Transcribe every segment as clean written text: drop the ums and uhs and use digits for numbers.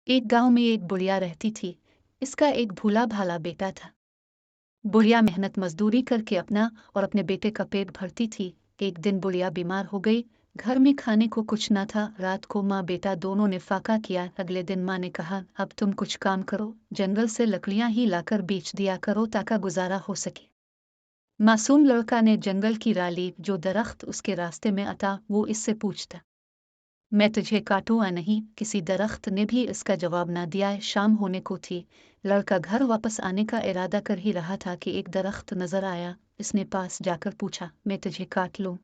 एक गांव में एक बुढ़िया रहती थी। इसका एक भूला भाला बेटा था। बुढ़िया मेहनत मजदूरी करके अपना और अपने बेटे का पेट भरती थी। एक दिन बुढ़िया बीमार हो गई। घर में खाने को कुछ न था। रात को माँ बेटा दोनों ने फाका किया। अगले दिन माँ ने कहा, अब तुम कुछ काम करो, जंगल से लकड़ियां ही लाकर बेच दिया करो ताकि गुजारा हो सके। मासूम लड़का ने जंगल की राह ली। जो दरख्त उसके रास्ते में आता वो इससे पूछता, मैं तुझे काटूं या नहीं? किसी दरख्त ने भी इसका जवाब ना दिया। शाम होने को थी। लड़का घर वापस आने का इरादा कर ही रहा था कि एक दरख्त नजर आया। इसने पास जाकर पूछा, मैं तुझे काट लूं?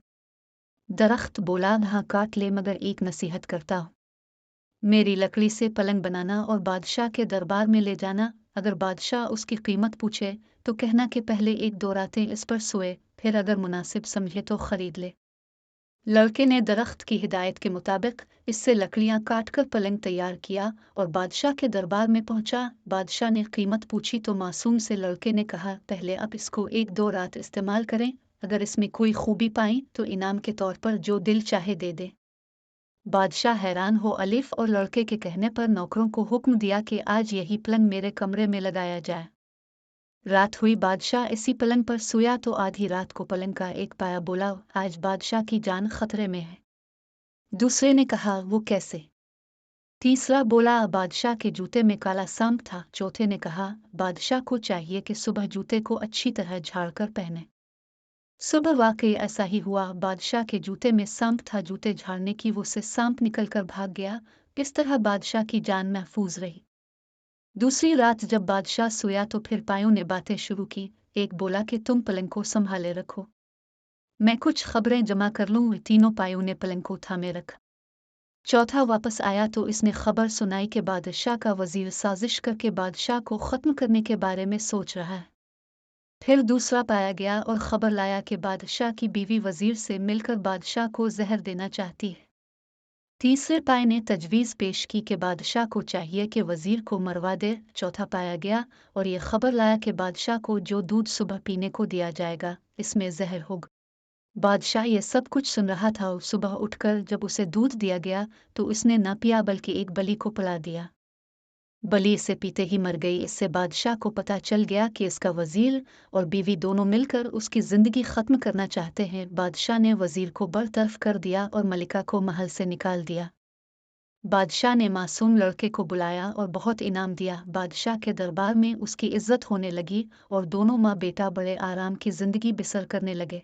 दरख्त बोला, हाँ काट ले, मगर एक नसीहत करता हूं। मेरी लकड़ी से पलंग बनाना और बादशाह के दरबार में ले जाना। अगर बादशाह उसकी कीमत पूछे तो कहना कि पहले एक दो रातें इस पर सोए, फिर अगर मुनासिब समझे तो खरीद ले। लड़के ने दरख्त की हिदायत के मुताबिक इससे लकड़ियां काटकर पलंग तैयार किया और बादशाह के दरबार में पहुंचा। बादशाह ने कीमत पूछी तो मासूम से लड़के ने कहा, पहले आप इसको एक दो रात इस्तेमाल करें, अगर इसमें कोई खूबी पाई तो इनाम के तौर पर जो दिल चाहे दे दे। बादशाह हैरान हो अलिफ और लड़के के कहने पर नौकरों को हुक्म दिया कि आज यही पलंग मेरे कमरे में लगाया जाए। रात हुई, बादशाह इसी पलंग पर सोया तो आधी रात को पलंग का एक पाया बोला, आज बादशाह की जान खतरे में है। दूसरे ने कहा, वो कैसे? तीसरा बोला, बादशाह के जूते में काला सांप था। चौथे ने कहा, बादशाह को चाहिए कि सुबह जूते को अच्छी तरह झाड़कर पहने। सुबह वाकई ऐसा ही हुआ। बादशाह के जूते में सांप था। जूते झाड़ने की वो से सांप निकलकर भाग गया। इस तरह बादशाह की जान महफूज रही। दूसरी रात जब बादशाह सोया तो फिर पायों ने बातें शुरू की। एक बोला कि तुम पलंग को संभाले रखो, मैं कुछ खबरें जमा कर लूं। तीनों पायों ने पलंग को थामे रखा। चौथा वापस आया तो इसने खबर सुनाई कि बादशाह का वजीर साजिश करके बादशाह को खत्म करने के बारे में सोच रहा है। फिर दूसरा पाया गया और खबर लाया कि बादशाह की बीवी वजीर से मिलकर बादशाह को जहर देना चाहती है। तीसरे पाए ने तजवीज़ पेश की कि बादशाह को चाहिए कि वजीर को मरवा दे। चौथा पाया गया और ये खबर लाया कि बादशाह को जो दूध सुबह पीने को दिया जाएगा इसमें जहर होगा। बादशाह ये सब कुछ सुन रहा था और सुबह उठकर जब उसे दूध दिया गया तो उसने न पिया बल्कि एक बलि को पिला दिया। बलि इसे पीते ही मर गई। इससे बादशाह को पता चल गया कि इसका वजीर और बीवी दोनों मिलकर उसकी जिंदगी खत्म करना चाहते हैं। बादशाह ने वजीर को बरतरफ कर दिया और मलिका को महल से निकाल दिया। बादशाह ने मासूम लड़के को बुलाया और बहुत इनाम दिया। बादशाह के दरबार में उसकी इज्जत होने लगी और दोनों माँ बेटा बड़े आराम की जिंदगी बसर करने लगे।